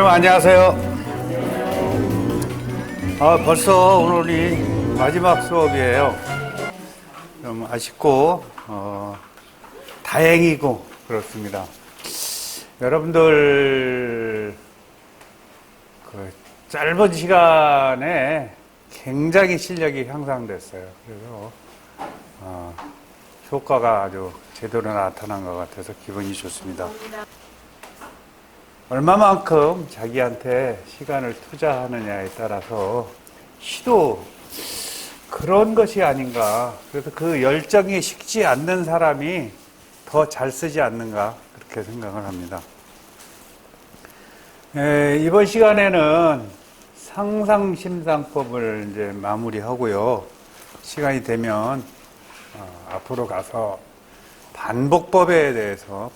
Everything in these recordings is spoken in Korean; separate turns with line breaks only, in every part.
여러분 안녕하세요. 벌써 오늘이 마지막 수업이에요. 좀 아쉽고 다행이고 그렇습니다. 여러분들 그 짧은 시간에 굉장히 실력이 향상됐어요. 그래서 효과가 아주 제대로 나타난 것 같아서 기분이 좋습니다. 얼마만큼 자기한테 시간을 투자하느냐에 따라서 시도 그런 것이 아닌가. 그래서 그 열정이 식지 않는 사람이 더 잘 쓰지 않는가 그렇게 생각을 합니다. 이번 시간에는 상상심상법을 이제 마무리하고요. 시간이 되면 앞으로 가서 반복에 대해서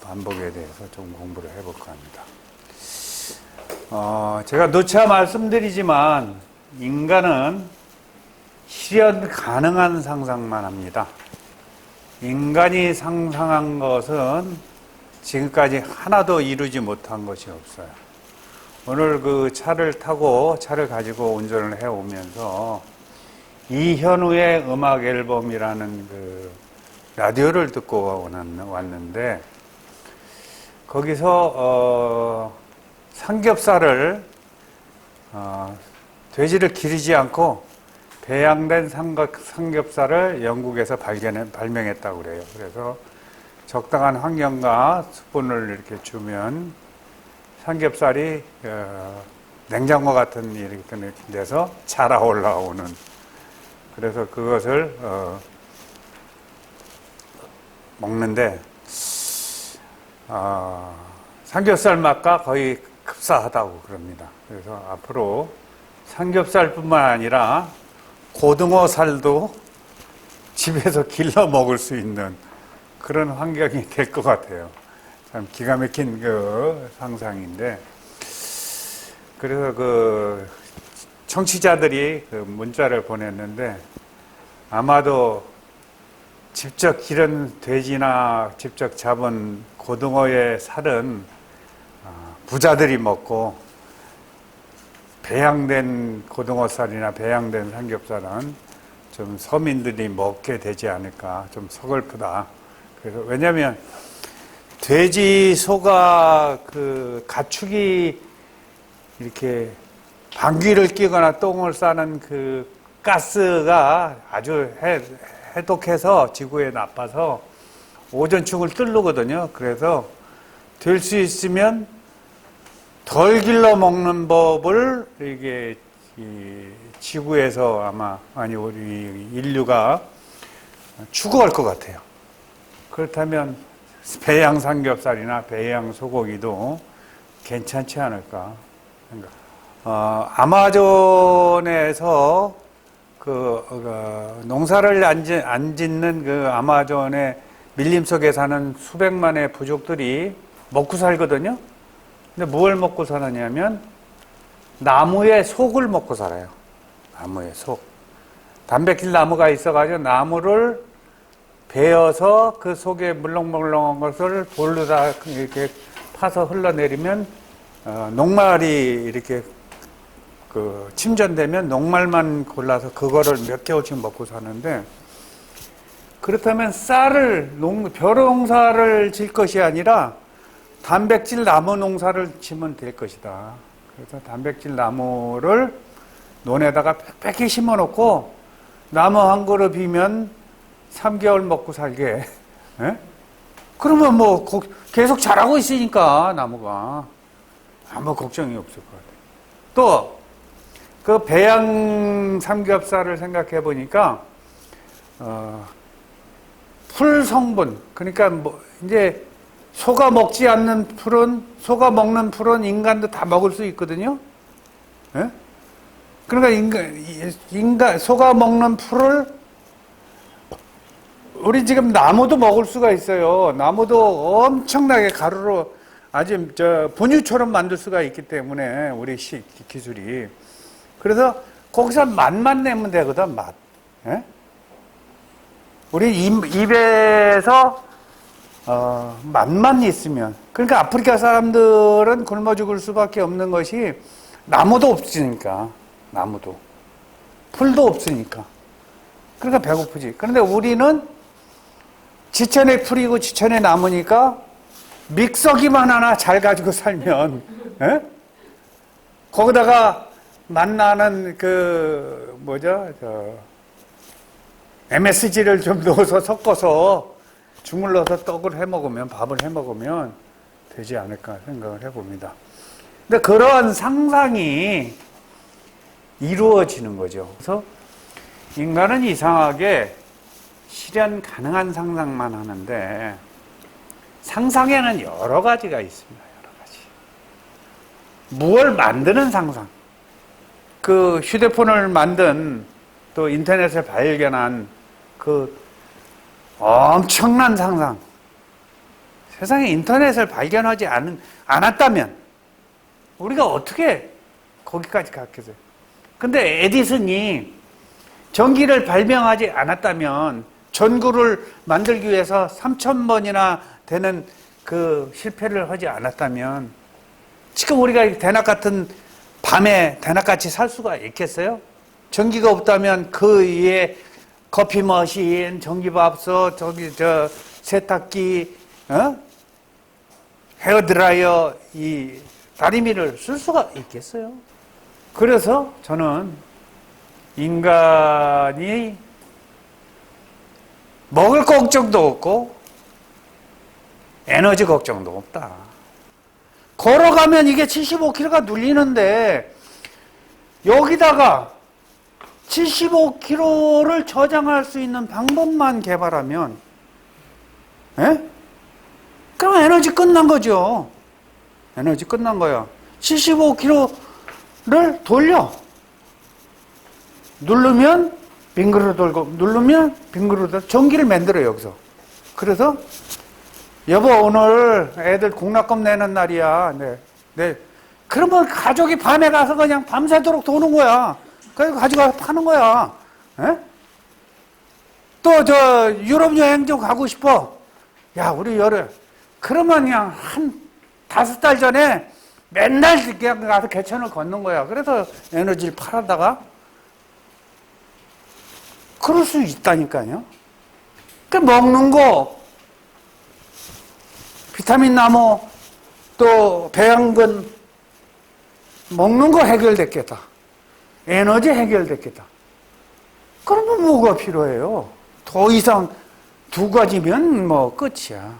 좀 공부를 해볼까 합니다. 제가 누차 말씀드리지만 인간은 실현 가능한 상상만 합니다. 인간이 상상한 것은 지금까지 하나도 이루지 못한 것이 없어요. 오늘 그 차를 가지고 운전을 해오면서 이현우의 음악 앨범이라는 그 라디오를 듣고 왔는데 거기서 삼겹살을 돼지를 기르지 않고 배양된 삼겹살을 영국에서 발명했다고 그래요. 그래서 적당한 환경과 수분을 이렇게 주면 삼겹살이 냉장고 같은 이렇게 데서 자라 올라오는, 그래서 그것을 먹는데 삼겹살 맛과 거의 흡사하다고 그럽니다. 그래서 앞으로 삼겹살뿐만 아니라 고등어 살도 집에서 길러 먹을 수 있는 그런 환경이 될 것 같아요. 참 기가 막힌 그 상상인데, 그래서 그 청취자들이 그 문자를 보냈는데 아마도 직접 기른 돼지나 직접 잡은 고등어의 살은 부자들이 먹고 배양된 고등어살이나 배양된 삼겹살은 좀 서민들이 먹게 되지 않을까, 좀 서글프다. 그래서 왜냐하면 돼지 소가 그 가축이 이렇게 방귀를 뀌거나 똥을 싸는 그 가스가 아주 해독해서 지구에 나빠서 오존층을 뚫르거든요. 그래서 될 수 있으면 덜 길러 먹는 법을 이게 지구에서 우리 인류가 추구할 것 같아요. 그렇다면 배양 삼겹살이나 배양 소고기도 괜찮지 않을까 생각. 아마존에서 농사를 안 짓는 그 아마존의 밀림 속에 사는 수백만의 부족들이 먹고 살거든요. 근데 뭘 먹고 사느냐면 나무의 속을 먹고 살아요. 나무의 속. 단백질 나무가 있어가지고 나무를 베어서 그 속에 물렁물렁한 것을 볼로다 이렇게 파서 흘러내리면 녹말이 이렇게 그 침전되면 녹말만 골라서 그거를 몇 개월씩 먹고 사는데, 그렇다면 벼농사를 질 것이 아니라 단백질 나무 농사를 지면 될 것이다. 그래서 단백질 나무를 논에다가 빽빽히 심어 놓고 나무 한 그룹이면 3개월 먹고 살게. 에? 그러면 뭐 계속 자라고 있으니까 나무가 아무 걱정이 없을 것 같아요. 또 그 배양 삼겹살을 생각해 보니까 풀 성분, 그러니까 뭐 이제 소가 먹는 풀은 인간도 다 먹을 수 있거든요. 예? 그러니까 소가 먹는 풀을 우리 지금 나무도 먹을 수가 있어요. 나무도 엄청나게 가루로 아주 분유처럼 만들 수가 있기 때문에 우리 기술이. 그래서 거기서 맛만 내면 되거든, 맛. 예? 우리 입에서 맛만 있으면. 그러니까 아프리카 사람들은 굶어 죽을 수밖에 없는 것이 나무도 없으니까. 나무도. 풀도 없으니까. 그러니까 배고프지. 그런데 우리는 지천에 풀이고 지천에 나무니까 믹서기만 하나 잘 가지고 살면, 에? 거기다가 만나는 MSG를 좀 넣어서 섞어서 주물러서 떡을 해 먹으면, 밥을 해 먹으면 되지 않을까 생각을 해봅니다. 근데 그러한 상상이 이루어지는 거죠. 그래서 인간은 이상하게 실현 가능한 상상만 하는데 상상에는 여러 가지가 있습니다. 여러 가지. 무엇을 만드는 상상. 그 휴대폰을 만든 또 인터넷을 발견한 그 엄청난 상상. 세상에 인터넷을 발견하지 않았다면 우리가 어떻게 거기까지 갔겠어요? 근데 에디슨이 전기를 발명하지 않았다면 전구를 만들기 위해서 3,000번이나 되는 그 실패를 하지 않았다면 지금 우리가 대낮 같은 밤에 대낮같이 살 수가 있겠어요? 전기가 없다면 그 위에 커피 머신, 전기밥솥, 세탁기, 헤어드라이어, 이 다리미를 쓸 수가 있겠어요? 그래서 저는 인간이 먹을 걱정도 없고 에너지 걱정도 없다. 걸어가면 이게 75km가 눌리는데 여기다가 75km를 저장할 수 있는 방법만 개발하면, 그럼 에너지 끝난 거죠. 에너지 끝난 거야. 75km를 돌려. 누르면 빙그르 돌고, 누르면 빙그르 돌고, 전기를 만들어요, 여기서. 그래서, 여보, 오늘 애들 공락금 내는 날이야. 네. 그러면 가족이 밤에 가서 그냥 밤새도록 도는 거야. 그래서 가져가서 파는 거야. 또, 유럽 여행 좀 가고 싶어. 야, 우리 그러면 그냥 한 5달 전에 맨날 그냥 가서 개천을 걷는 거야. 그래서 에너지를 팔아다가 그럴 수 있다니까요. 그 먹는 거, 비타민 나무, 또 배양근, 먹는 거 해결됐겠다. 에너지 해결됐겠다. 그러면 뭐가 필요해요? 더 이상 2가지면 뭐 끝이야.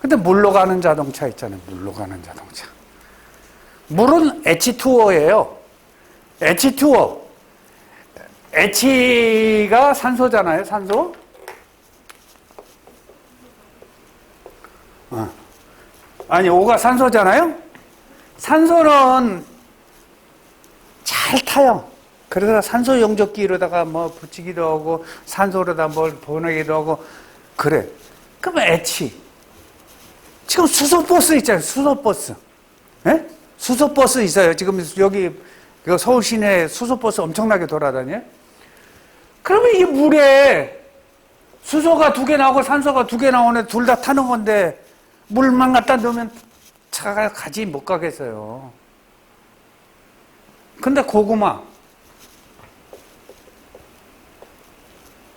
근데 물로 가는 자동차 있잖아요. 물로 가는 자동차. 물은 H2O예요. H2O. H가 산소잖아요. 산소. 아니, O가 산소잖아요. 산소는 잘 타요. 그래서 산소 용접기로다가 뭐 붙이기도 하고 산소로다 뭘 보내기도 하고 그래. 그러면 H. 지금 수소버스 있잖아요. 수소버스. 수소버스 있어요. 지금 여기 서울 시내에 수소버스 엄청나게 돌아다녀요. 그러면 이 물에 수소가 2개 나오고 산소가 2개 나오는데 둘 다 타는 건데 물만 갖다 넣으면 차가 가지 못 가겠어요. 근데 고구마,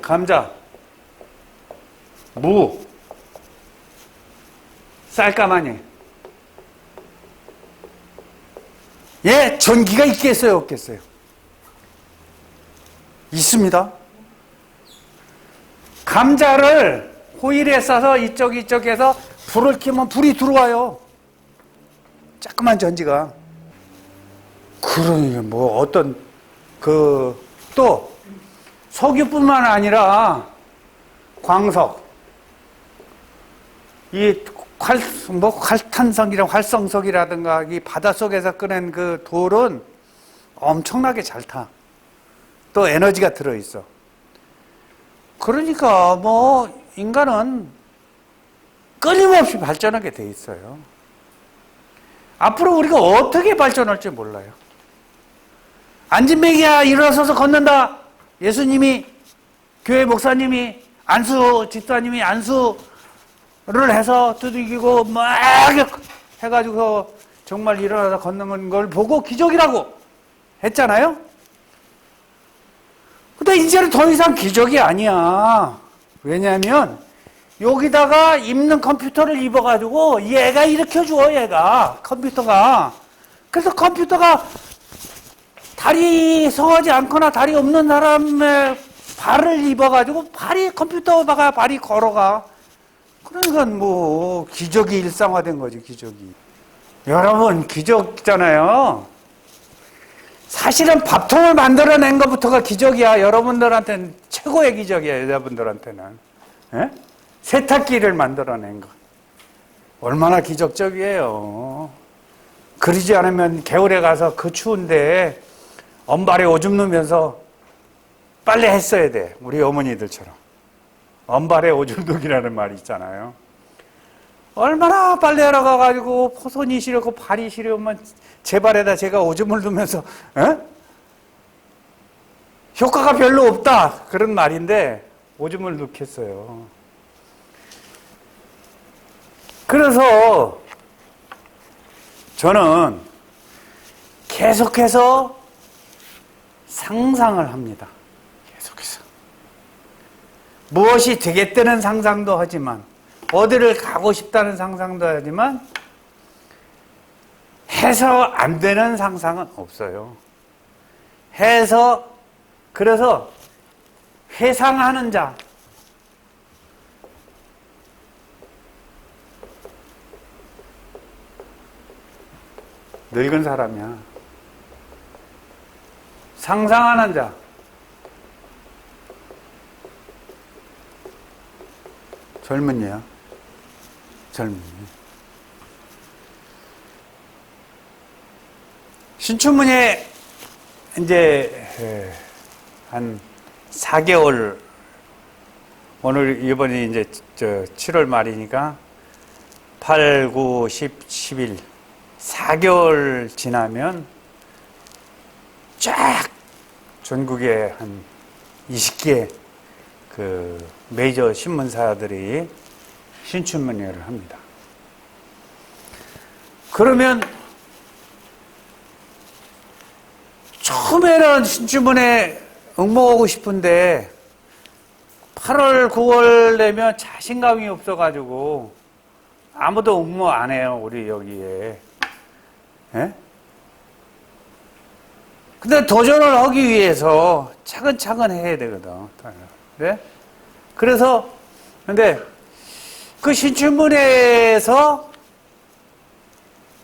감자, 무, 쌀가마니. 예, 전기가 있겠어요, 없겠어요? 있습니다. 감자를 호일에 싸서 이쪽에서 불을 켜면 불이 들어와요. 조그만 전지가. 그러니 뭐 어떤 또 석유뿐만 아니라 광석, 이 활탄성이랑 활성석이라든가 이 바닷속에서 꺼낸 그 돌은 엄청나게 잘 타. 또 에너지가 들어있어. 그러니까 뭐 인간은 끊임없이 발전하게 돼 있어요. 앞으로 우리가 어떻게 발전할지 몰라요. 안진뱅이야 일어서서 걷는다. 예수님이, 교회 목사님이, 안수 집사님이 안수 해서 두들기고 막 해가지고 정말 일어나서 걷는 걸 보고 기적이라고 했잖아요. 근데 이제는 더 이상 기적이 아니야. 왜냐하면 여기다가 입는 컴퓨터를 입어가지고 얘가 일으켜줘, 얘가. 컴퓨터가. 그래서 컴퓨터가 다리 성하지 않거나 다리 없는 사람의 발을 입어가지고 컴퓨터가 발이 걸어가. 그러니까 뭐 기적이 일상화된 거지, 기적이. 여러분, 기적이잖아요. 사실은 밥통을 만들어낸 것부터가 기적이야. 여러분들한테는 최고의 기적이야, 여자분들한테는. 예? 세탁기를 만들어낸 것. 얼마나 기적적이에요. 그러지 않으면 겨울에 가서 그 추운데 언발에 오줌 누면서 빨래 했어야 돼. 우리 어머니들처럼. 언발에 오줌 누기라는 말이 있잖아요. 얼마나 빨래하러 가가지고 손이 시렵고 발이 시려우면 제 발에다 제가 오줌을 누면서 효과가 별로 없다. 그런 말인데 오줌을 넣겠어요. 그래서 저는 계속해서 상상을 합니다. 계속해서. 무엇이 되겠다는 상상도 하지만 어디를 가고 싶다는 상상도 하지만 해서 안 되는 상상은 없어요. 그래서 회상하는 자, 늙은 사람이야. 상상하는 자, 젊은이야. 젊은이. 신춘문예 이제 한 4개월, 오늘 이번이 이제 7월 말이니까 8, 9, 10, 11 4개월 지나면 쫙 전국에 한 20개 그 메이저 신문사들이 신춘문예를 합니다. 그러면 처음에는 신춘문예 응모하고 싶은데 8월, 9월 되면 자신감이 없어가지고 아무도 응모 안 해요, 우리 여기에. 예? 근데 도전을 하기 위해서 차근차근 해야 되거든. 네? 그래서, 근데 그 신춘문예에서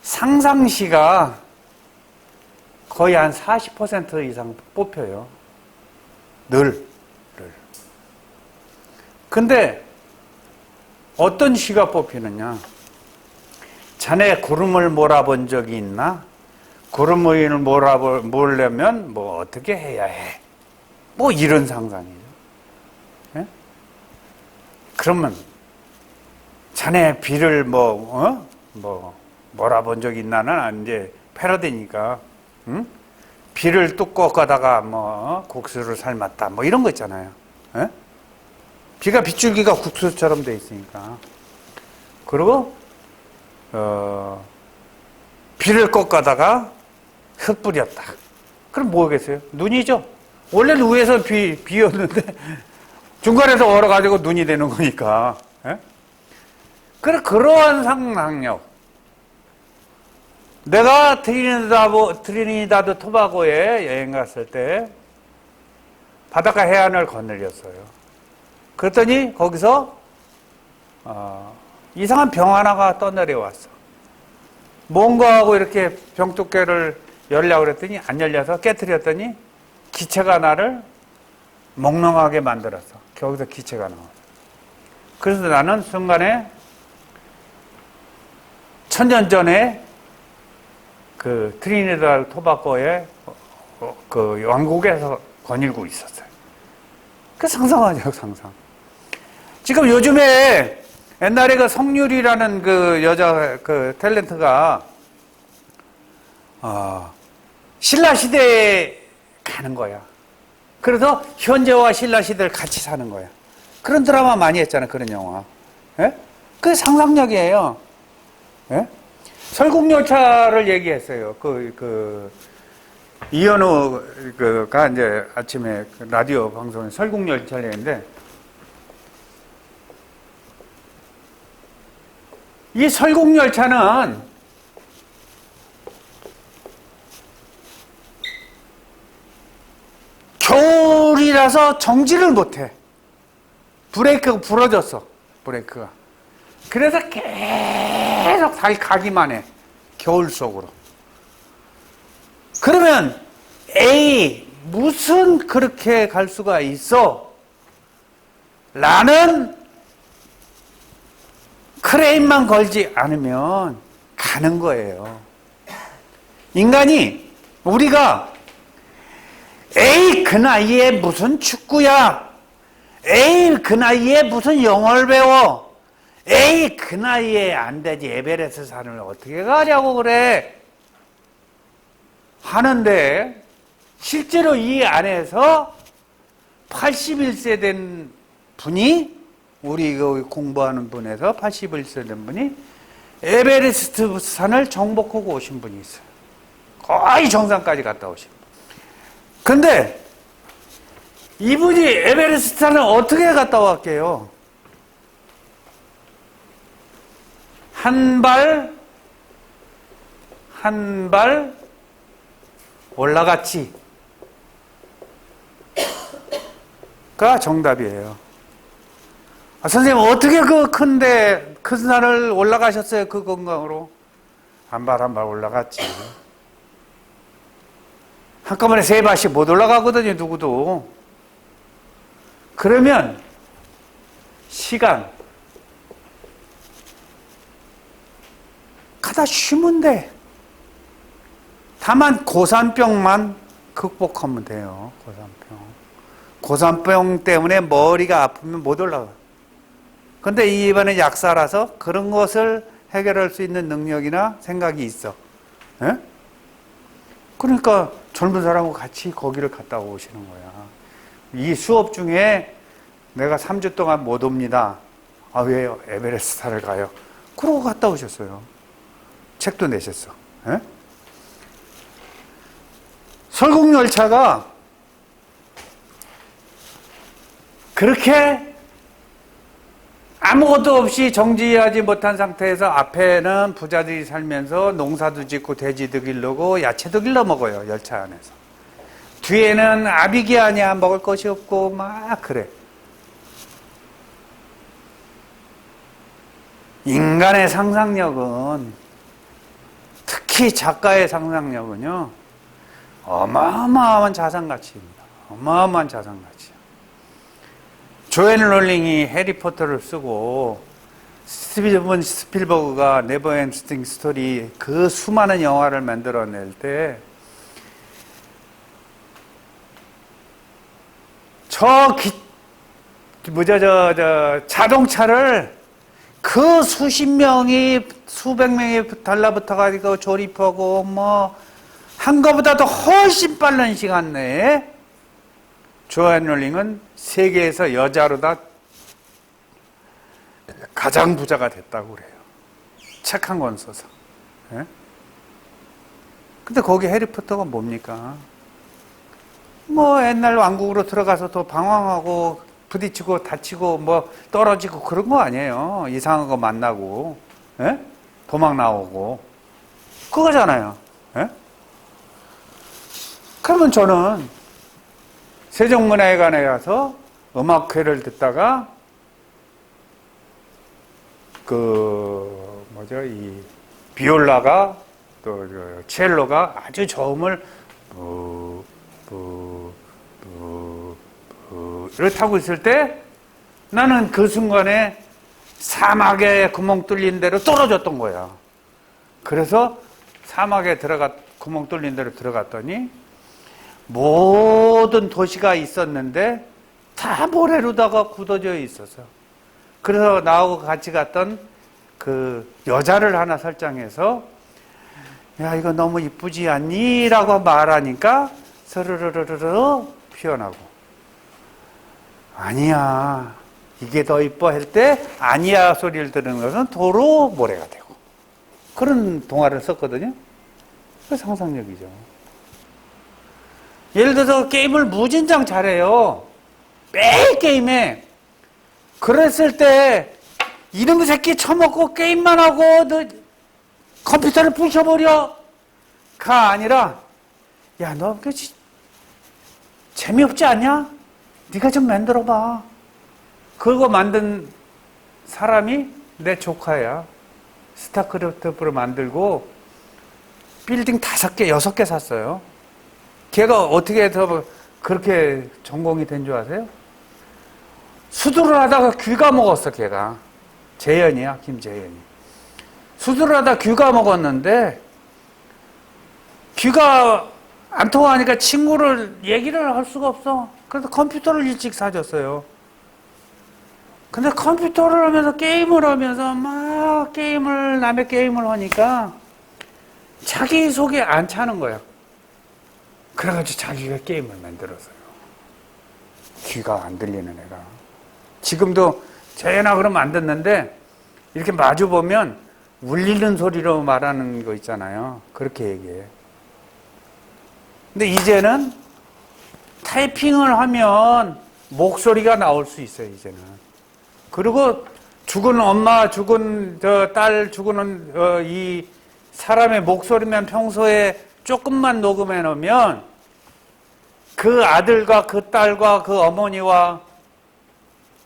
상상시가 거의 한 40% 이상 뽑혀요. 늘. 근데 어떤 시가 뽑히느냐? 자네 구름을 몰아본 적이 있나? 구름 위를 몰려면 뭐 어떻게 해야 해? 뭐 이런 상상이죠. 예? 그러면 자네 비를 몰아본 적이 있나는 이제 패러디니까, 응? 비를 뚝 꺾어다가 국수를 삶았다 뭐 이런 거 있잖아요. 예? 비가 빗줄기가 국수처럼 돼 있으니까. 그리고 비를 꺾어다가 흙 뿌렸다. 그럼 뭐겠어요? 눈이죠. 원래는 위에서 비였는데 중간에서 얼어가지고 눈이 되는 거니까. 예? 그러한 상상력. 내가 트리니다드 토바고에 여행 갔을 때 바닷가 해안을 거닐렸어요. 그랬더니 거기서 이상한 병 하나가 떠내려왔어. 뭔가 하고 이렇게 병뚜껑을 열려고 그랬더니 안 열려서 깨트렸더니 기체가 나를 몽롱하게 만들었어. 거기서 기체가 나와. 그래서 나는 순간에 1000년 전에 그 트리니다드 토바고의 그 왕국에서 거닐고 있었어요. 그 상상하죠, 상상. 지금 요즘에 옛날에 그 성률이라는 그 여자 그 탤런트가 신라 시대에 가는 거야. 그래서 현재와 신라 시대를 같이 사는 거야. 그런 드라마 많이 했잖아, 그런 영화. 예? 그 상상력이에요. 예? 설국열차를 얘기했어요. 이현우가 이제 아침에 라디오 방송에 설국열차를 했는데, 이 설국열차는 겨울이라서 정지를 못해. 브레이크가 부러졌어. 브레이크가. 그래서 계속 가기만 해. 겨울 속으로. 그러면 에이, 무슨 그렇게 갈 수가 있어? 라는 크레인만 걸지 않으면 가는 거예요. 인간이, 우리가 에이, 그 나이에 무슨 축구야? 에이, 그 나이에 무슨 영어를 배워? 에이, 그 나이에 안 되지. 에베레스트 산을 어떻게 가냐고 그래? 하는데, 실제로 이 안에서 81세 된 분이, 우리 공부하는 분에서 81세 된 분이 에베레스트 산을 정복하고 오신 분이 있어요. 거의 정상까지 갔다 오신 분. 근데 이분이 에베레스트 산을 어떻게 갔다 왔게요? 한 발 올라갔지. 가 정답이에요. 선생님, 어떻게 그 큰 산을 올라가셨어요? 그 건강으로? 한 발 올라갔지. 한꺼번에 3발씩 못 올라가거든요, 누구도. 그러면, 시간. 가다 쉬면 돼. 다만, 고산병만 극복하면 돼요, 고산병. 고산병 때문에 머리가 아프면 못 올라가. 근데 이번에 약사라서 그런 것을 해결할 수 있는 능력이나 생각이 있어. 예? 그러니까 젊은 사람하고 같이 거기를 갔다 오시는 거야. 이 수업 중에 내가 3주 동안 못 옵니다. 아, 왜요? 에베레스트를 가요. 그러고 갔다 오셨어요. 책도 내셨어. 예? 설국열차가 그렇게 아무것도 없이 정지하지 못한 상태에서 앞에는 부자들이 살면서 농사도 짓고 돼지도 길르고 야채도 길러 먹어요, 열차 안에서. 뒤에는 아비기아냐 먹을 것이 없고 막 그래. 인간의 상상력은, 특히 작가의 상상력은요, 어마어마한 자산가치입니다. 어마어마한 자산가치. 조앤 롤링이 해리포터를 쓰고 스티븐 스필버그가 네버엔딩 스토리, 그 수많은 영화를 만들어낼 때 자동차를 그 수십 명이, 수백 명이 달라붙어가지고 조립하고 한 것보다도 훨씬 빠른 시간 내에 조앤 롤링은 세계에서 여자로다 가장 부자가 됐다고 그래요. 책 한 권 써서. 예? 근데 거기 해리포터가 뭡니까? 옛날 왕국으로 들어가서 더 방황하고 부딪히고 다치고 떨어지고 그런 거 아니에요. 이상한 거 만나고, 예? 도망 나오고. 그거잖아요. 예? 그러면 저는 세종문화회관에 가서 음악회를 듣다가 이 비올라가 또 첼로가 아주 저음을 를 타고 있을 때 나는 그 순간에 사막에 구멍 뚫린 데로 떨어졌던 거야. 그래서 사막에 구멍 뚫린 데로 들어갔더니 모든 도시가 있었는데 다 모래로다가 굳어져 있어서, 그래서 나하고 같이 갔던 그 여자를 하나 설정해서 야, 이거 너무 이쁘지 않니? 라고 말하니까 스르르르르 피어나고, 아니야, 이게 더 이뻐 할 때 아니야 소리를 들은 것은 도로 모래가 되고 그런 동화를 썼거든요. 그 상상력이죠. 예를 들어서 게임을 무진장 잘해요. 매일 게임에. 그랬을 때 이놈의 새끼 처먹고 게임만 하고 너 컴퓨터를 부셔버려 가 아니라 야 너 재미없지 않냐? 네가 좀 만들어봐. 그거 만든 사람이 내 조카야. 스타크래프트를 만들고 빌딩 5개, 6개 샀어요. 걔가 어떻게 해서 그렇게 전공이 된 줄 아세요? 수두를 하다가 귀가 먹었어, 걔가. 재현이야, 김재현이. 수두를 하다 귀가 먹었는데 귀가 안 통하니까 친구를 얘기를 할 수가 없어. 그래서 컴퓨터를 일찍 사줬어요. 근데 컴퓨터를 하면서 게임을 하면서 막 남의 게임을 하니까 자기 속에 안 차는 거야. 그래가지고 자기가 게임을 만들었어요. 귀가 안 들리는 애가. 지금도 재현아 그러면 안 듣는데 이렇게 마주 보면 울리는 소리로 말하는 거 있잖아요. 그렇게 얘기해. 근데 이제는 타이핑을 하면 목소리가 나올 수 있어요, 이제는. 그리고 죽은 엄마, 죽은 딸, 죽은 이 사람의 목소리만 평소에 조금만 녹음해 놓으면 그 아들과 그 딸과 그 어머니와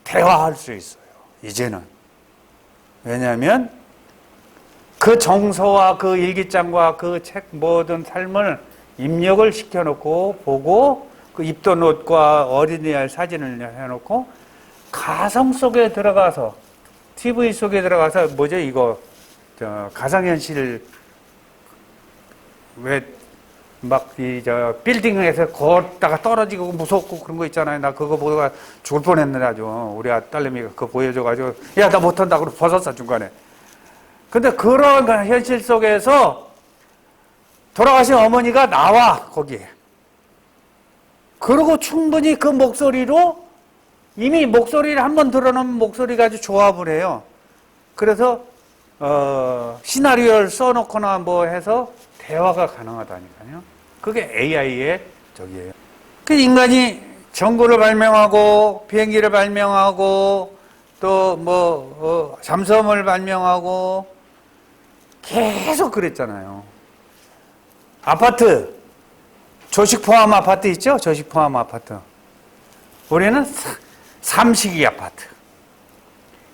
대화할 수 있어요, 이제는. 왜냐하면 그 정서와 그 일기장과 그 책 모든 삶을 입력을 시켜놓고 보고 그 입던 옷과 어린이날 사진을 해놓고 가상 속에 들어가서 TV 속에 들어가서 뭐죠 이거 가상현실 왜 막 빌딩에서 걷다가 떨어지고 무섭고 그런 거 있잖아요. 나 그거 보다가 죽을 뻔했는데 아주 우리 딸내미가 그거 보여줘가지고 야 나 못한다 그러고 벗었어 중간에. 근데 그런 현실 속에서 돌아가신 어머니가 나와 거기에. 그리고 충분히 그 목소리로 이미 목소리를 한번 들어놓으면 목소리가 아주 조합을 해요. 그래서 시나리오를 써놓거나 뭐 해서 대화가 가능하다니까요. 그게 AI의 저기예요. 그 인간이 전구를 발명하고 비행기를 발명하고 또 뭐 잠수함을 발명하고 계속 그랬잖아요. 아파트 조식 포함 아파트 있죠? 조식 포함 아파트. 우리는 삼식이 아파트.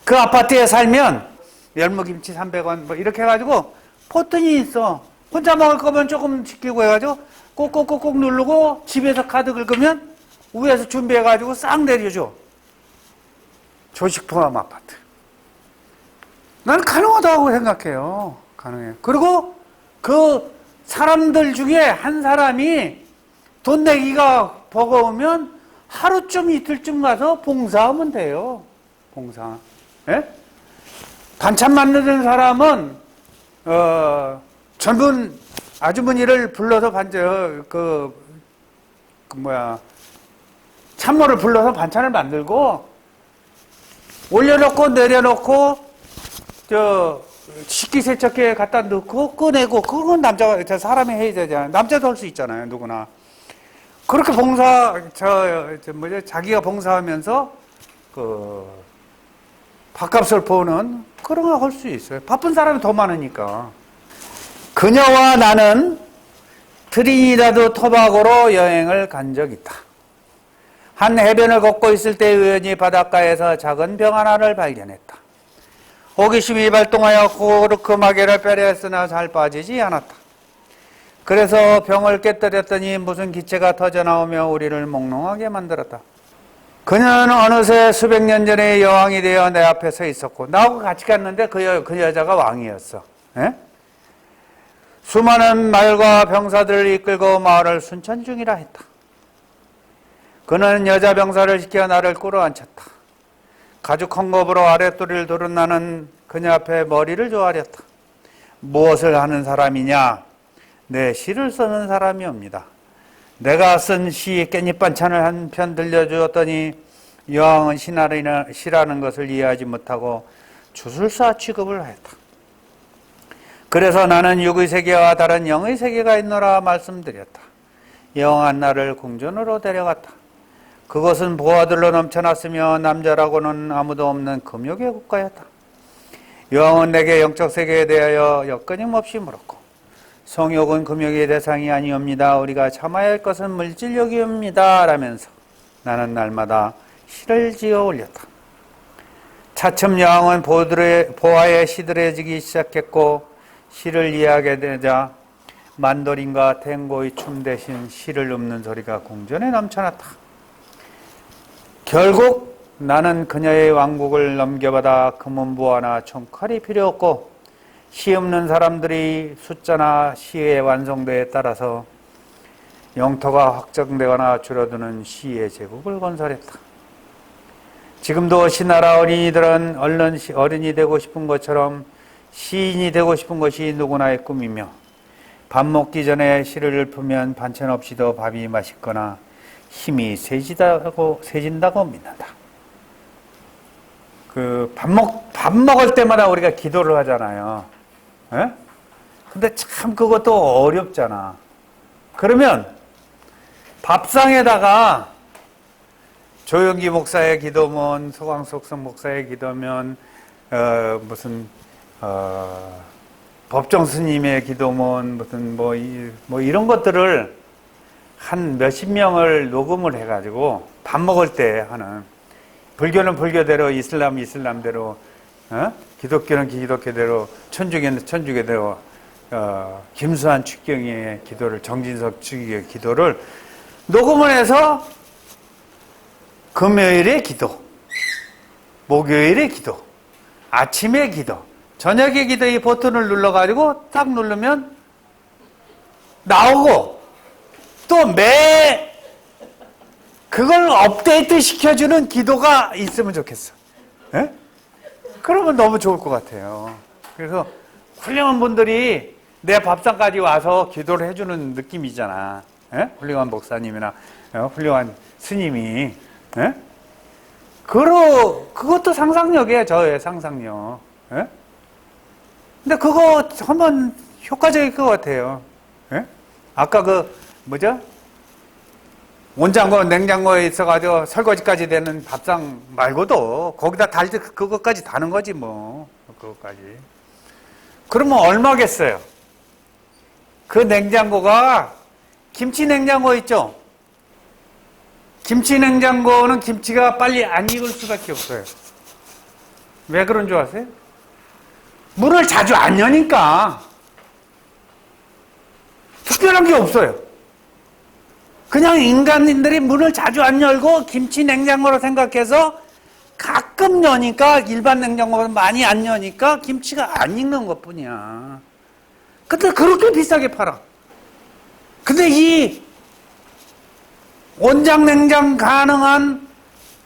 그 아파트에 살면 열무김치 300원 뭐 이렇게 해가지고 포튼이 있어. 혼자 먹을 거면 조금 시키고 해가지고 꼭꼭꼭꼭 누르고 집에서 카드 긁으면 위에서 준비해가지고 싹 내려줘. 조식 포함 아파트. 난 가능하다고 생각해요. 가능해요. 그리고 그 사람들 중에 한 사람이 돈 내기가 버거우면 하루쯤 이틀쯤 가서 봉사하면 돼요. 봉사. 예? 반찬 만드는 사람은 젊은 아주머니를 불러서 참모를 불러서 반찬을 만들고 올려놓고 내려놓고 식기세척기에 갖다 넣고 꺼내고 그건 남자가 사람이 해야 되잖아요. 남자도 할 수 있잖아요. 누구나. 그렇게 자기가 봉사하면서 밥값을 버는 그런 거 할 수 있어요. 바쁜 사람이 더 많으니까. 그녀와 나는 트리니다드 토바고로 여행을 간 적이 있다. 한 해변을 걷고 있을 때 우연히 바닷가에서 작은 병 하나를 발견했다. 호기심이 발동하여 코르크마개를 빼려 했으나 잘 빠지지 않았다. 그래서 병을 깨뜨렸더니 무슨 기체가 터져나오며 우리를 몽롱하게 만들었다. 그녀는 어느새 수백 년 전에 여왕이 되어 내 앞에 서 있었고 나하고 같이 갔는데 그 여자가 왕이었어. 에? 수많은 말과 병사들을 이끌고 마을을 순천 중이라 했다. 그는 여자 병사를 시켜 나를 끌어안쳤다. 가죽 헝겊으로 아랫도리를 두른 나는 그녀 앞에 머리를 조아렸다. 무엇을 하는 사람이냐? 내 시를 쓰는 사람이옵니다. 내가 쓴 시 깻잎 반찬을 한 편 들려주었더니 여왕은 시라는 것을 이해하지 못하고 주술사 취급을 하였다. 그래서 나는 육의 세계와 다른 영의 세계가 있노라 말씀드렸다. 여왕은 나를 궁전으로 데려갔다. 그것은 부하들로 넘쳐났으며 남자라고는 아무도 없는 금욕의 국가였다. 여왕은 내게 영적 세계에 대하여 끊임없이 물었고, 성욕은 금욕의 대상이 아니옵니다. 우리가 참아야 할 것은 물질욕이옵니다. 라면서 나는 날마다 시를 지어 올렸다. 차츰 여왕은 보아에 시들해지기 시작했고, 시를 이해하게 되자 만도린과 탱고의 춤 대신 시를 읊는 소리가 궁전에 넘쳐났다. 결국 나는 그녀의 왕국을 넘겨받아 금은보화나 총칼이 필요 없고, 시 읊는 사람들이 숫자나 시의 완성도에 따라서 영토가 확정되거나 줄어드는 시의 제국을 건설했다. 지금도 시나라 어린이들은 얼른 어른이 되고 싶은 것처럼 시인이 되고 싶은 것이 누구나의 꿈이며, 밥 먹기 전에 시를 읊으면 반찬 없이도 밥이 맛있거나 힘이 세진다고 믿는다. 밥 먹을 때마다 우리가 기도를 하잖아요. 예? 근데 참 그것도 어렵잖아. 그러면 밥상에다가 조영기 목사의 기도면, 소광석성 목사의 기도면, 법정 스님의 기도문, 뭐 이런 것들을 한 몇십 명을 녹음을 해가지고 밥 먹을 때 하는, 불교는 불교대로, 이슬람은 이슬람대로, 기독교는 기독교대로, 천주교는 천주교대로, 김수환 축경의 기도를, 정진석 축경의 기도를 녹음을 해서 금요일의 기도, 목요일의 기도, 아침의 기도, 저녁의 기도, 이 버튼을 눌러가지고 딱 누르면 나오고, 또 그걸 업데이트 시켜주는 기도가 있으면 좋겠어. 예? 그러면 너무 좋을 것 같아요. 그래서 훌륭한 분들이 내 밥상까지 와서 기도를 해주는 느낌이잖아. 예? 훌륭한 목사님이나 훌륭한 스님이. 예? 그것도 상상력이에요. 저의 상상력. 예? 근데 그거 한번 효과적일 것 같아요. 예? 아까 온장고, 냉장고에 있어가지고 설거지까지 되는 밥상 말고도 거기다 그것까지 다는 거지 뭐. 그것까지. 그러면 얼마겠어요? 그 냉장고가 김치 냉장고 있죠? 김치 냉장고는 김치가 빨리 안 익을 수밖에 없어요. 왜 그런 줄 아세요? 문을 자주 안 여니까. 특별한 게 없어요. 그냥 인간인들이 문을 자주 안 열고 김치 냉장고로 생각해서 가끔 여니까, 일반 냉장고는 많이 안 여니까 김치가 안 익는 것 뿐이야. 근데 그렇게 비싸게 팔아. 근데 이 온장 냉장 가능한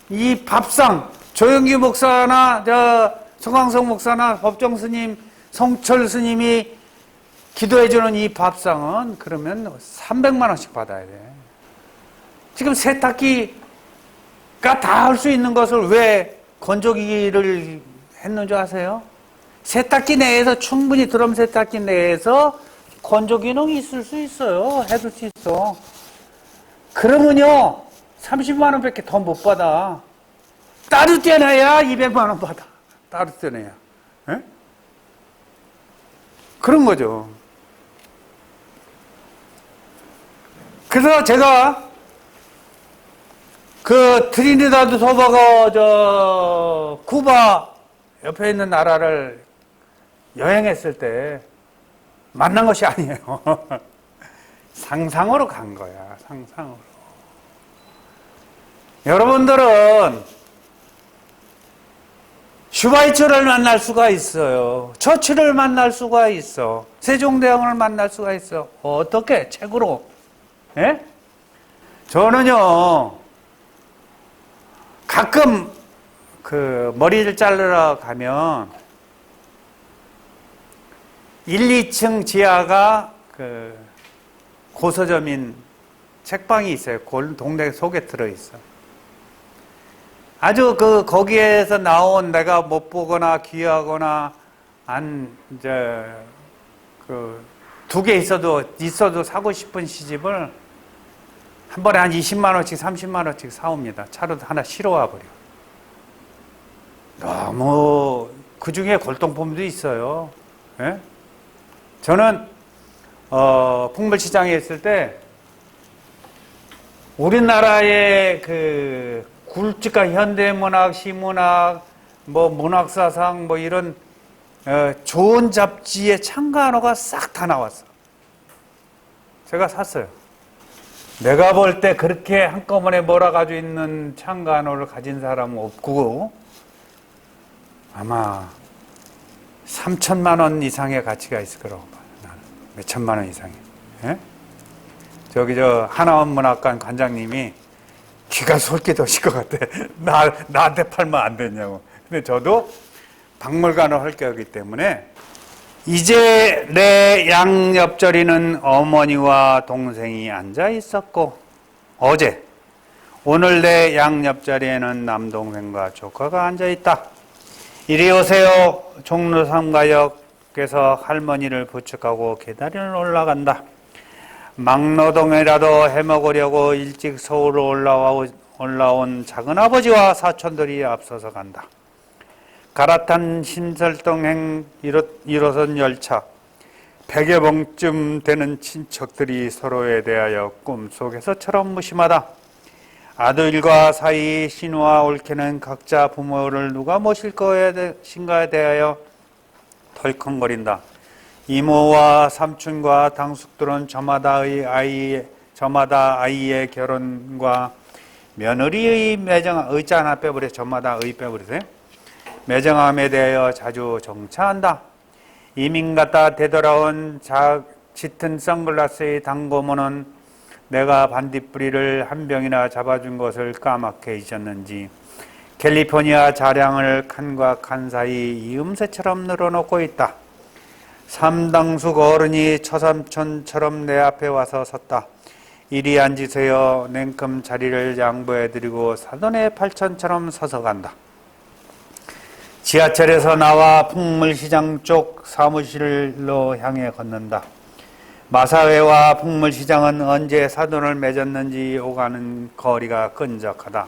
이 밥상, 조영기 목사나 서광석 목사나 법정 스님, 성철 스님이 기도해주는 이 밥상은 그러면 300만 원씩 받아야 돼. 지금 세탁기가 다 할 수 있는 것을 왜 건조기를 했는 줄 아세요? 세탁기 내에서 충분히, 드럼 세탁기 내에서 건조 기능이 있을 수 있어요. 해줄 수 있어. 그러면요 30만 원밖에 더 못 받아. 따로 떼내야 200만 원 받아. 따로 떼내야. 에? 그런 거죠. 그래서 제가 그 트리니다드 토바고 쿠바 옆에 있는 나라를 여행했을 때 만난 것이 아니에요. 상상으로 간 거야. 상상으로. 여러분들은 슈바이처를 만날 수가 있어요. 처치를 만날 수가 있어. 세종대왕을 만날 수가 있어. 어떻게? 책으로. 예? 저는요 가끔 머리를 자르러 가면 1, 2층 지하가 고서점인 책방이 있어요. 동네 속에 들어있어. 아주 거기에서 나온 내가 못 보거나 귀하거나 이제 두 개 있어도 사고 싶은 시집을 한 번에 한 20만 원씩 30만 원씩 사옵니다. 차로 하나 실어와 버려. 너무 그 중에 골동품도 있어요. 예? 저는 풍물시장에 있을 때 우리나라의 굴지가 현대문학, 시문학, 문학사상 이런 좋은 잡지의 창간호가 싹 다 나왔어. 제가 샀어요. 내가 볼 때 그렇게 한꺼번에 몰아가지고 있는 창간호를 가진 사람은 없고 아마 3천만 원 이상의 가치가 있을 거라고 봐요. 나는 몇 천만 원 이상의. 예? 하나원 문학관 관장님이 귀가 솔깃하실 것 같아. 나한테 팔면 안 되냐고. 근데 저도 박물관을 할 거기 때문에 이제 내 양옆자리는 어머니와 동생이 앉아 있었고 오늘 내 양옆자리에는 남동생과 조카가 앉아 있다. 이리 오세요. 종로 삼가역에서 할머니를 부축하고 계단을 올라간다. 막노동이라도 해먹으려고 일찍 서울로 올라온 작은아버지와 사촌들이 앞서서 간다. 갈아탄 신설동행 1호선 열차 100여 번쯤 되는 친척들이 서로에 대하여 꿈속에서처럼 무심하다. 아들과 사이 신우와 올케는 각자 부모를 누가 모실 것인가에 대하여 덜컹거린다. 이모와 삼촌과 당숙들은 저마다 아이의 결혼과 며느리의 의자 하나 빼버려. 저마다 빼버리세요. 매정함에 대하여 자주 정차한다. 이민 갔다 되돌아온 짙은 선글라스의 단고모는 내가 반딧불이를 한 병이나 잡아준 것을 까맣게 잊었는지 캘리포니아 자량을 칸과 칸 사이 이음새처럼 늘어놓고 있다. 삼당숙 어른이 처삼촌처럼 내 앞에 와서 섰다. 이리 앉으세요. 냉큼 자리를 양보해드리고 사돈의 팔촌처럼 서서 간다. 지하철에서 나와 풍물시장 쪽 사무실로 향해 걷는다. 마사회와 풍물시장은 언제 사돈을 맺었는지 오가는 거리가 끈적하다.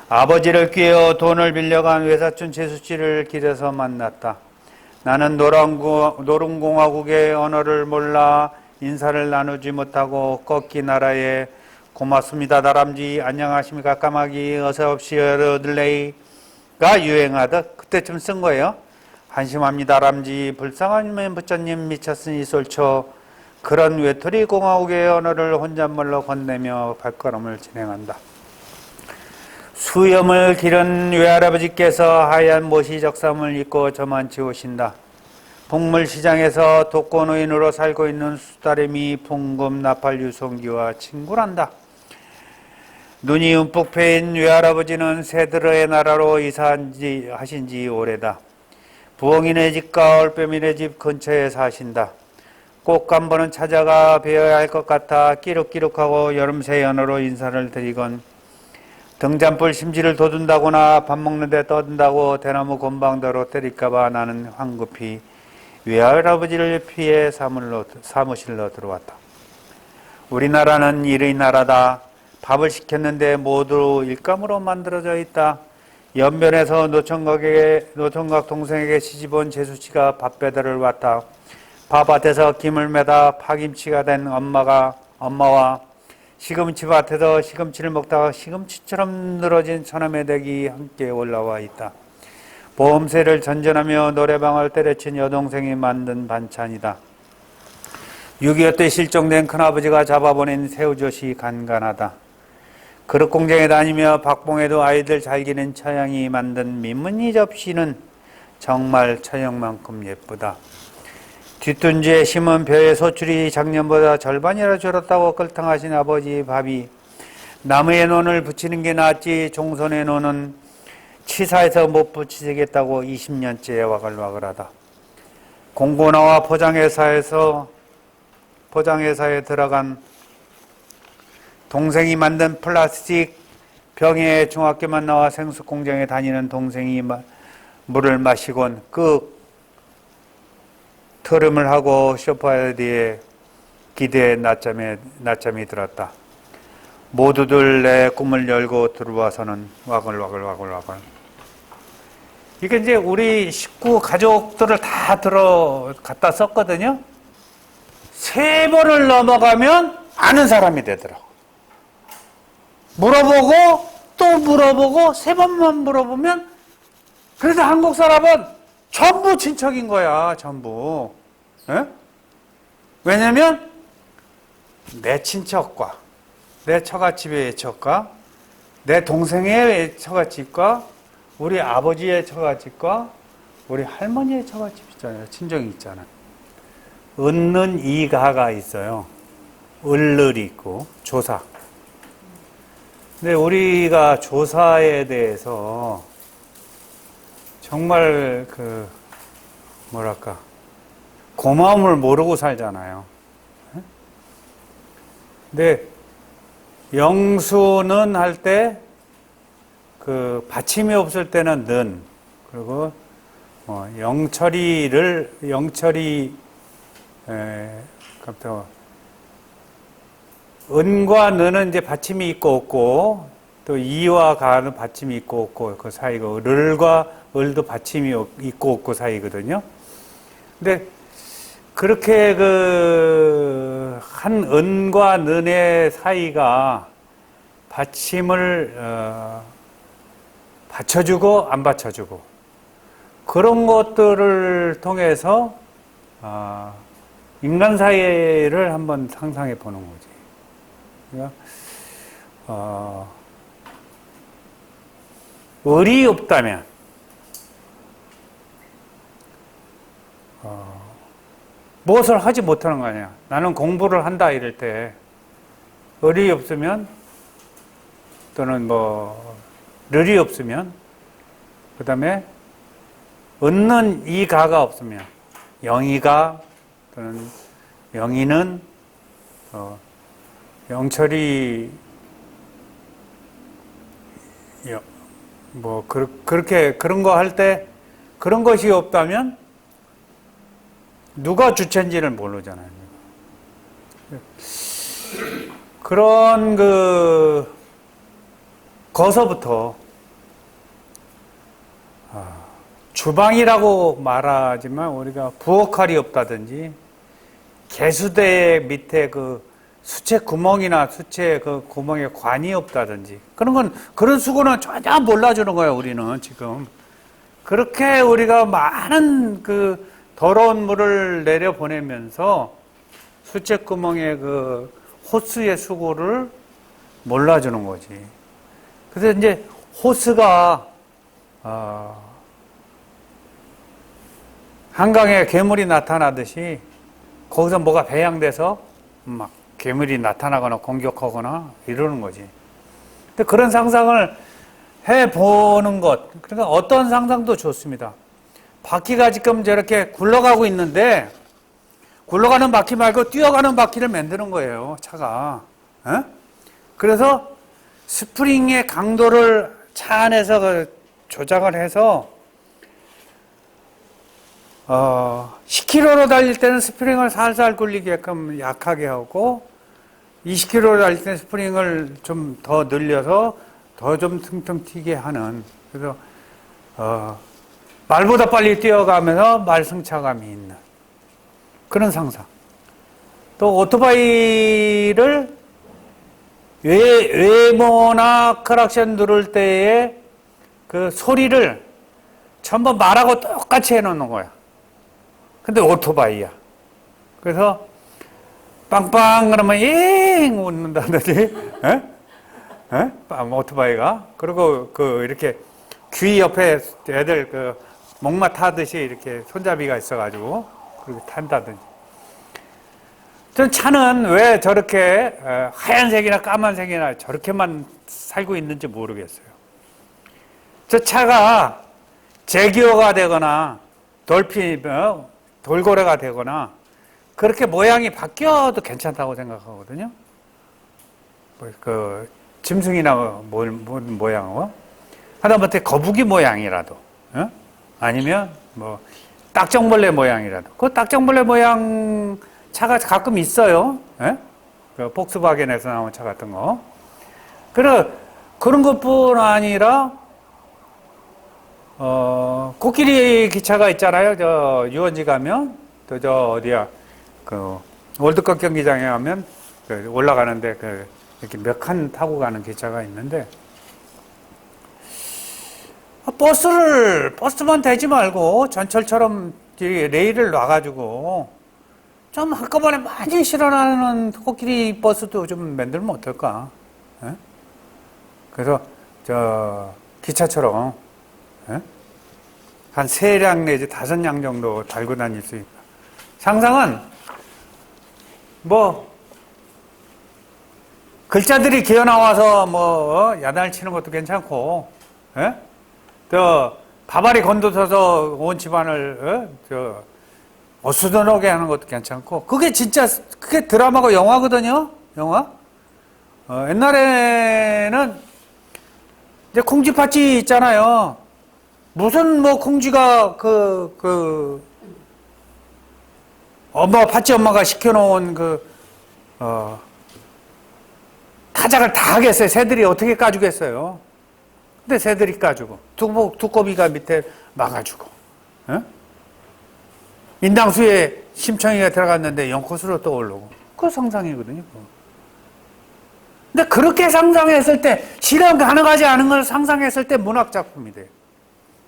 아버지를 꾀어 돈을 빌려간 외사촌 재수씨를 길에서 만났다. 나는 노름공화국의 언어를 몰라 인사를 나누지 못하고 꺾기 나라에 고맙습니다 다람쥐 안녕하십니까 까마귀 어서옵시 여러들레이가 유행하듯 그때쯤 쓴 거예요. 한심합니다 다람쥐 불쌍한 부처님 미쳤으니 쏠쳐. 그런 외톨이 공화국의 언어를 혼잣말로 건네며 발걸음을 진행한다. 수염을 기른 외할아버지께서 하얀 모시 적삼을 입고 저만치 오신다. 풍물시장에서 독거노인으로 살고 있는 수다래미 풍금 나팔 유송기와 친구란다. 눈이 움푹 패인 외할아버지는 새들의 나라로 이사하신 지 오래다. 부엉이네 집과 얼빼미네 집 근처에 사신다. 꼭 한 번은 찾아가 뵈어야 할 것 같아 끼룩끼룩하고 여름새 연어로 인사를 드리건 등잔불 심지를 돋운다거나 밥 먹는데 떠든다고 대나무 곤방도로 때릴까봐 나는 황급히 외할아버지를 피해 사무실로 들어왔다. 우리나라는 일의 나라다. 밥을 시켰는데 모두 일감으로 만들어져 있다. 연변에서 노총각 동생에게 시집온 재수씨가 밥 배달을 왔다. 밭에서 김을 매다 파김치가 된 엄마와 시금치밭에서 시금치를 먹다가 시금치처럼 늘어진 처남의 댁이 함께 올라와 있다. 보험새를 전전하며 노래방을 때려친 여동생이 만든 반찬이다. 6.25 때 실종된 큰아버지가 잡아보낸 새우젓이 간간하다. 그릇공장에 다니며 박봉에도 아이들 잘 기는 처형이 만든 민무늬 접시는 정말 처형만큼 예쁘다. 뒷둔지에 심은 벼의 소출이 작년보다 절반이나 줄었다고 끌탕하신 아버지 밥이 나무에 논을 붙이는 게 낫지 종손의 논은 치사해서 못 붙이겠다고 20년째 와글와글하다. 공고나와 포장회사에 들어간 동생이 만든 플라스틱 병에 중학교만 나와 생수 공장에 다니는 동생이 물을 마시곤 그 트름을 하고 소파에 기대의 낮잠이 들었다. 모두들 내 꿈을 열고 들어와서는 와글와글. 이게 이제 우리 식구 가족들을 다 갖다 썼거든요. 3번을 넘어가면 아는 사람이 되더라고. 물어보고 또 물어보고 3번만 물어보면 그래서 한국 사람은 전부 친척인 거야. 전부. 에? 왜냐면 내 친척과 내 처갓집의 애척과 내 동생의 처갓집과 우리 아버지의 처갓집과 우리 할머니의 처갓집 있잖아요. 친정이 있잖아요. 은는 이가가 있어요. 을늘이 있고 조사. 근데 우리가 조사에 대해서 정말 고마움을 모르고 살잖아요. 근데 영수는 할 때 받침이 없을 때는 는, 그리고 은과 는은 이제 받침이 있고 없고, 또 이와 가는 받침이 있고 없고 그 사이고, 를과 을도 받침이 있고 없고 사이거든요. 근데 그렇게 한 은과 는의 사이가 받침을 받쳐주고 안 받쳐주고 그런 것들을 통해서 인간 사이를 한번 상상해 보는 거지. 그러니까 을이 없다면 무엇을 하지 못하는 거 아니야. 나는 공부를 한다 이럴 때 을이 없으면 또는 르이 없으면 그 다음에 은는 이가가 없으면 영이가 또는 영이는 영철이 그렇게 그런 거 할 때 그런 것이 없다면 누가 주체인지를 모르잖아요. 그런 거서부터 주방이라고 말하지만 우리가 부엌칼이 없다든지 개수대 밑에 수채 구멍이나 수채 구멍에 관이 없다든지 그런 수고는 전혀 몰라주는 거예요. 우리는 지금 그렇게 우리가 많은 더러운 물을 내려보내면서 수채구멍의 호스의 수고를 몰라주는 거지. 그래서 이제 호스가 한강에 괴물이 나타나듯이 거기서 뭐가 배양돼서 막 괴물이 나타나거나 공격하거나 이러는 거지. 근데 그런 상상을 해보는 것, 그러니까 어떤 상상도 좋습니다. 바퀴가 지금 저렇게 굴러가고 있는데 굴러가는 바퀴 말고 뛰어가는 바퀴를 만드는 거예요, 차가. 그래서 스프링의 강도를 차 안에서 조작을 해서 10km로 달릴 때는 스프링을 살살 굴리게끔 약하게 하고 20km로 달릴 때는 스프링을 좀 더 늘려서 더 좀 퉁퉁 튀게 하는. 그래서 말보다 빨리 뛰어가면서 말 승차감이 있는 그런 상상. 또 오토바이를 외모나 크락션 누를 때의 소리를 전부 말하고 똑같이 해놓는 거야. 근데 오토바이야. 그래서 빵빵 그러면 잉 웃는다든지, 오토바이가. 그리고 이렇게 귀 옆에 애들 목마 타듯이 이렇게 손잡이가 있어가지고 그렇게 탄다든지. 전 차는 왜 저렇게 하얀색이나 까만색이나 저렇게만 살고 있는지 모르겠어요. 저 차가 제기어가 되거나 돌고래가 되거나 그렇게 모양이 바뀌어도 괜찮다고 생각하거든요. 짐승이나 모양, 하다못해 거북이 모양이라도, 아니면 뭐 딱정벌레 모양이라도, 그 딱정벌레 모양 차가 가끔 있어요. 그 폭스바겐에서 나온 차 같은 거. 그런 것뿐 아니라 코끼리 기차가 있잖아요. 저 유원지 가면 또 저 어디야 그 월드컵 경기장에 가면 그 올라가는데 그 이렇게 몇 칸 타고 가는 기차가 있는데 버스만 대지 말고 전철처럼 레일을 놔가지고 좀 한꺼번에 많이 실어나는 코끼리 버스도 좀 만들면 어떨까? 그래서 저 기차처럼 한 3량 내지 5량 정도 달고 다닐 수 있다. 상상은 뭐 글자들이 기어 나와서 뭐 야단을 치는 것도 괜찮고, 또 바바리 건너서서 온 집안을 어수선하게 하는 것도 괜찮고, 그게 진짜 그게 드라마고 영화거든요. 영화. 옛날에는 이제 콩쥐팥쥐 있잖아요. 무슨 뭐 콩쥐가 팥쥐 엄마가 시켜놓은 타작을 다 하겠어요. 새들이 어떻게 까주겠어요. 근데 새들이 까주고 두꺼비가 밑에 막아주고, 인당수에 심청이가 들어갔는데 연꽃으로 떠오르고, 그거 상상이거든요. 근데 그렇게 상상했을 때, 실현 가능하지 않은 걸 상상했을 때 문학작품이 돼요.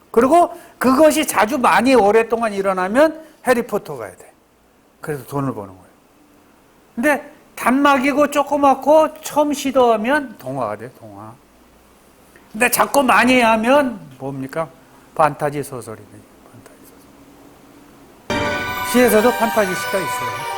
그리고 그것이 자주 많이 오랫동안 일어나면 해리포터가 돼야 돼. 그래서 돈을 버는 거예요. 근데 단막이고 조그맣고 처음 시도하면 동화가 돼, 동화. 근데 자꾸 많이 하면 뭡니까? 판타지 소설이 돼요. 판타지 소설. 시에서도 판타지 시가 있어요.